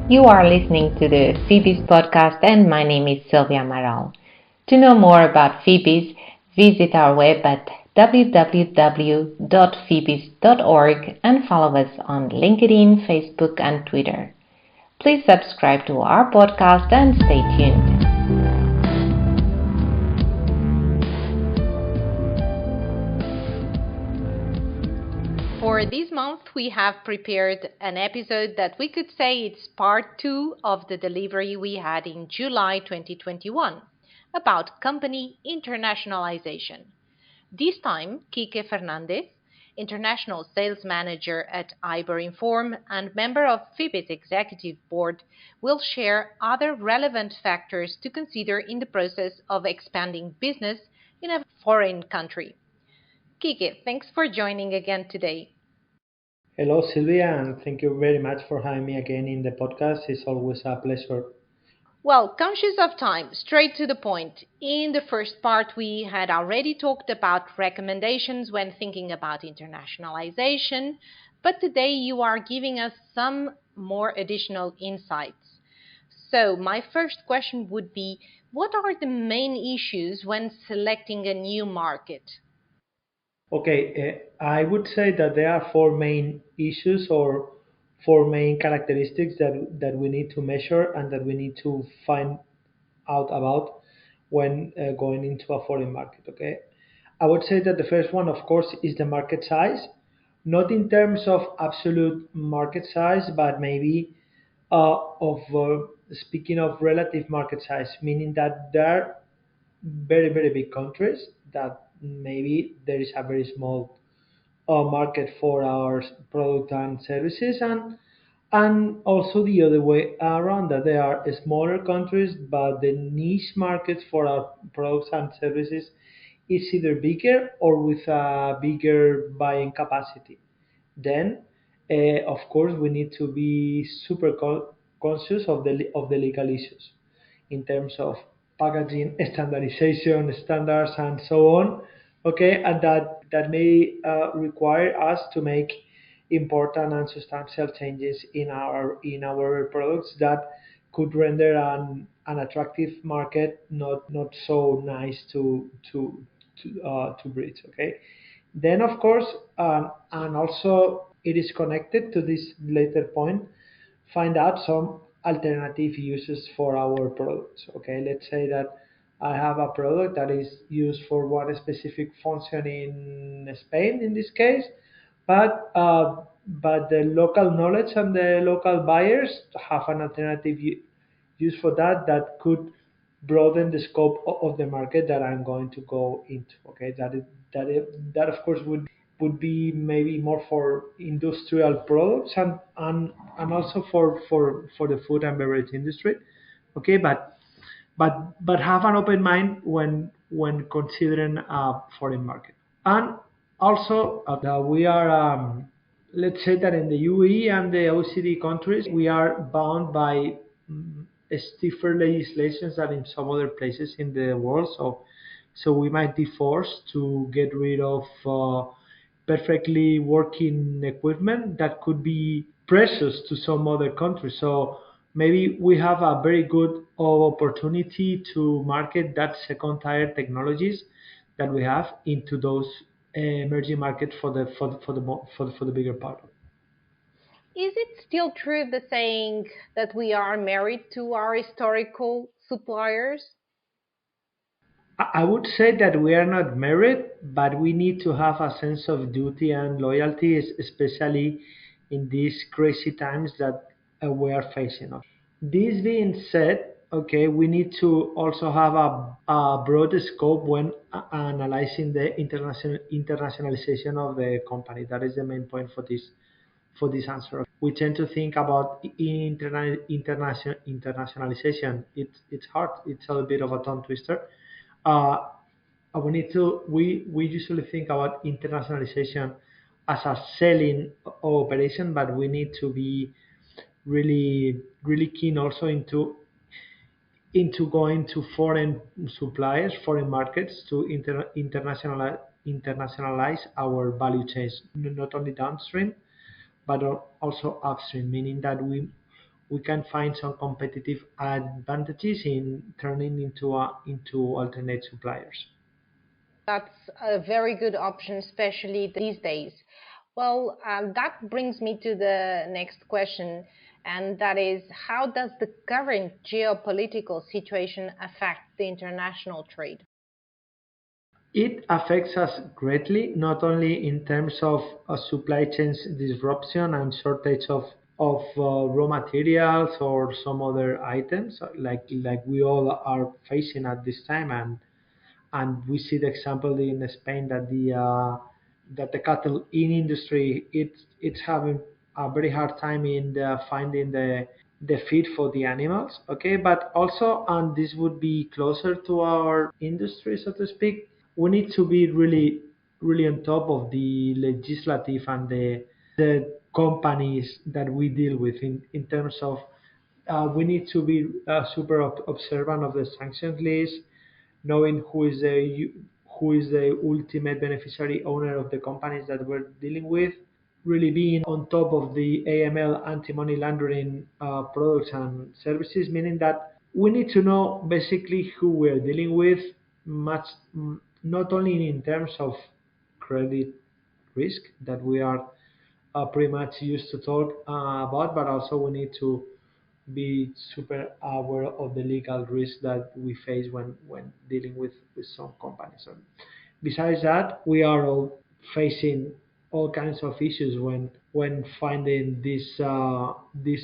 You are listening to the FEBIS podcast, and my name is Sylvia Amaral. To know more about FEBIS, visit our web at www.febis.org and follow us on LinkedIn, Facebook, and Twitter. Please subscribe to our podcast and stay tuned. For this month, we have prepared an episode that we could say it's part 2 of the delivery we had in July 2021 about company internationalization. This time, Quique Fernandez, International Sales Manager at Iberinform and member of FEBIS Executive Board, will share other relevant factors to consider in the process of expanding business in a foreign country. Quique, thanks for joining again today. Hello, Sylvia, and thank you very much for having me again in the podcast. It's always a pleasure. Well, conscious of time, straight to the point. In the first part, we had already talked about recommendations when thinking about internationalization, but today you are giving us some more additional insights. So, my first question would be, what are the main issues when selecting a new market? Okay, I would say that there are four main issues or four main characteristics that we need to measure and that we need to find out about when going into a foreign market. Okay, I would say that the first one, of course, is the market size, not in terms of absolute market size, but maybe of speaking of relative market size, meaning that there are very big countries that maybe there is a very small market for our product and services, and also the other way around, that there are smaller countries but the niche markets for our products and services is either bigger or with a bigger buying capacity. Then, of course, we need to be super conscious of the legal issues in terms of packaging, standardization, standards, and so on. Okay, and that may require us to make important and substantial changes in our products that could render an attractive market not so nice to breach. Okay, then, of course, and also it is connected to this later point, find out some alternative uses for our products. Okay, let's say that I have a product that is used for one specific function in Spain, in this case, but the local knowledge and the local buyers have an alternative use for that could broaden the scope of the market that I'm going to go into. Okay, that of course would be maybe more for industrial products and also for the food and beverage industry. Okay, but have an open mind when considering a foreign market. And also that we are let's say that in the UAE and the OECD countries we are bound by stiffer legislations than in some other places in the world. So we might be forced to get rid of perfectly working equipment that could be precious to some other countries. So maybe we have a very good opportunity to market that second tier technologies that we have into those emerging markets for the bigger part. Is it still true the saying that we are married to our historical suppliers? I would say that we are not married, but we need to have a sense of duty and loyalty, especially in these crazy times that we are facing. This being said, okay, we need to also have a broad scope when analyzing the internationalization of the company. That is the main point for this answer. We tend to think about internationalization. It's hard. It's a bit of a tongue twister. Uh, we usually think about internationalization as a selling operation, but we need to be really keen also into going to foreign suppliers, foreign markets to internationalize our value chains, not only downstream but also upstream, meaning that we can find some competitive advantages in turning into alternate suppliers. That's a very good option, especially these days. Well, that brings me to the next question, and that is how does the current geopolitical situation affect the international trade? It affects us greatly, not only in terms of supply chains disruption and shortage of raw materials or some other items like we all are facing at this time, and we see the example in Spain that the cattle in industry it's having a very hard time in finding the feed for the animals. Okay, but also, and this would be closer to our industry, so to speak, we need to be really on top of the legislative and the companies that we deal with in terms of we need to be super observant of the sanctions list, knowing who is the ultimate beneficiary owner of the companies that we're dealing with, really being on top of the AML anti-money laundering products and services, meaning that we need to know basically who we're dealing with, much not only in terms of credit risk that we are pretty much used to talk about, but also we need to be super aware of the legal risk that we face when dealing with some companies. So besides that, we are all facing all kinds of issues when finding these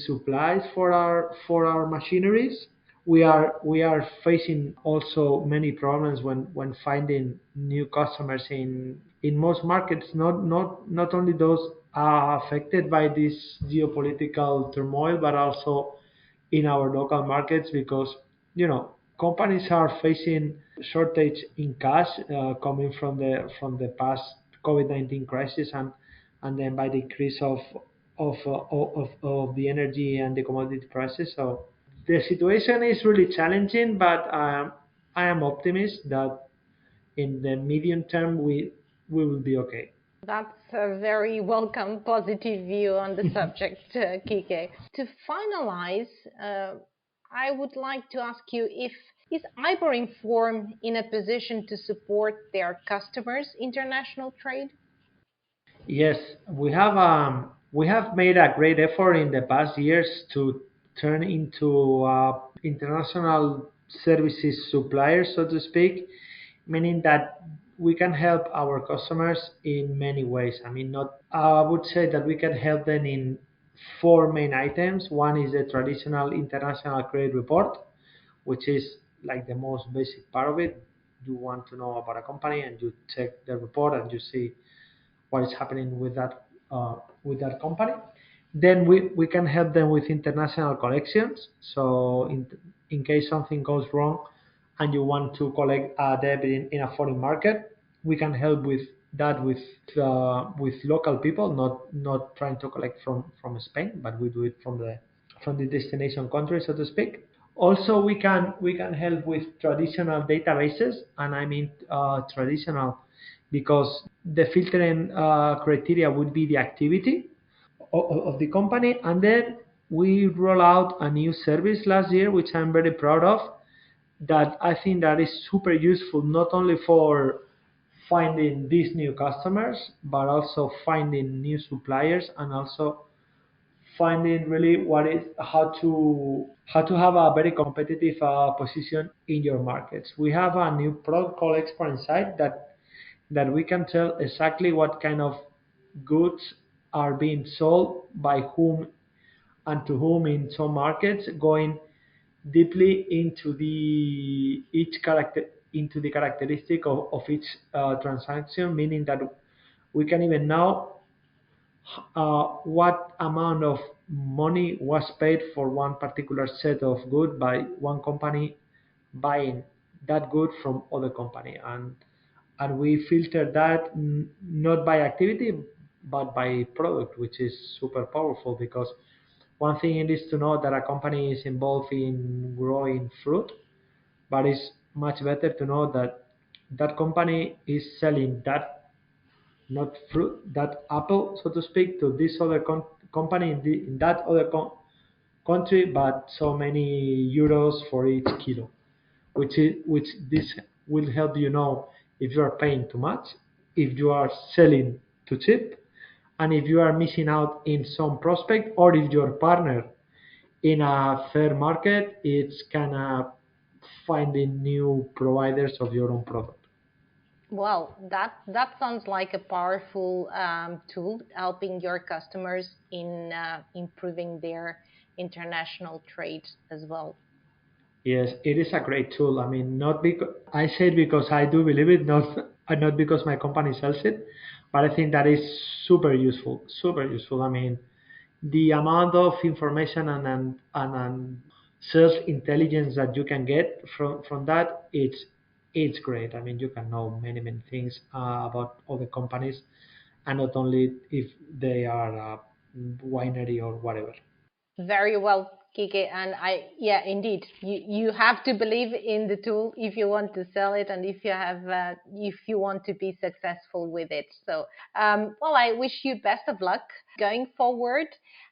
supplies for our machineries. We are facing also many problems when finding new customers in most markets, not only those are affected by this geopolitical turmoil, but also in our local markets, because companies are facing shortage in cash coming from the past COVID-19 crisis, and then by the increase of the energy and the commodity prices. So the situation is really challenging, but I am optimist that in the medium term we will be okay. That's a very welcome positive view on the subject, Kike. To finalize, I would like to ask you if is Ibor Inform in a position to support their customers' international trade? Yes, we have made a great effort in the past years to turn into international services supplier, so to speak, meaning that we can help our customers in many ways. I mean, not I would say that we can help them in four main items. One is the traditional international credit report, which is like the most basic part of it. You want to know about a company and you check the report and you see what is happening with that company. Then we can help them with international collections. So in case something goes wrong and you want to collect a debt in a foreign market, we can help with that with local people, not trying to collect from Spain, but we do it from the destination country, so to speak. Also, we can help with traditional databases, and I mean traditional because the filtering criteria would be the activity of the company, and then we roll out a new service last year, which I'm very proud of. That I think that is super useful not only for finding these new customers, but also finding new suppliers, and also finding really what is how to have a very competitive position in your markets. We have a new product called Export Insight that we can tell exactly what kind of goods are being sold by whom and to whom in some markets, going deeply into the characteristic of each transaction, meaning that we can even know what amount of money was paid for one particular set of good by one company buying that good from other company, and we filter that not by activity but by product, which is super powerful, because one thing it is to know that a company is involved in growing fruit, but it's much better to know that that company is selling that not fruit, that apple, so to speak, to this other company in that other country, but so many euros for each kilo, which this will help you know if you are paying too much, if you are selling too cheap, and if you are missing out in some prospect, or if your partner in a fair market it's kind of finding new providers of your own product. Well, that sounds like a powerful tool helping your customers in improving their international trade as well. Yes, it is a great tool. I mean, not because I say it because I do believe it, not because my company sells it, but I think that is super useful, super useful. I mean, the amount of information and sales intelligence that you can get from that, it's great. I mean, you can know many things about other companies, and not only if they are a winery or whatever. Very well, Kike. And yeah, indeed, you have to believe in the tool if you want to sell it and if you want to be successful with it. So, well, I wish you best of luck going forward.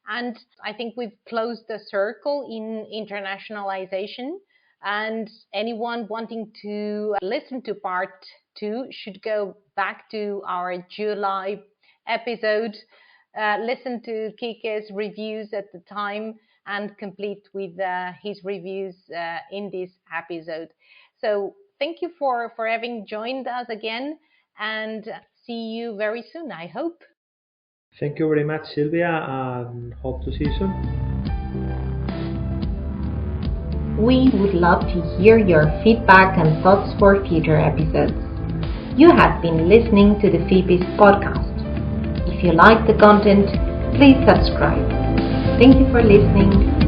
And I think we've closed the circle in internationalization. And anyone wanting to listen to part two should go back to our July episode, listen to Kike's reviews at the time, and complete with his reviews in this episode. So thank you for having joined us again, and see you very soon, I hope. Thank you very much, Sylvia, and hope to see you soon. We would love to hear your feedback and thoughts for future episodes. You have been listening to the FEBIS podcast. If you like the content, please subscribe. Thank you for listening.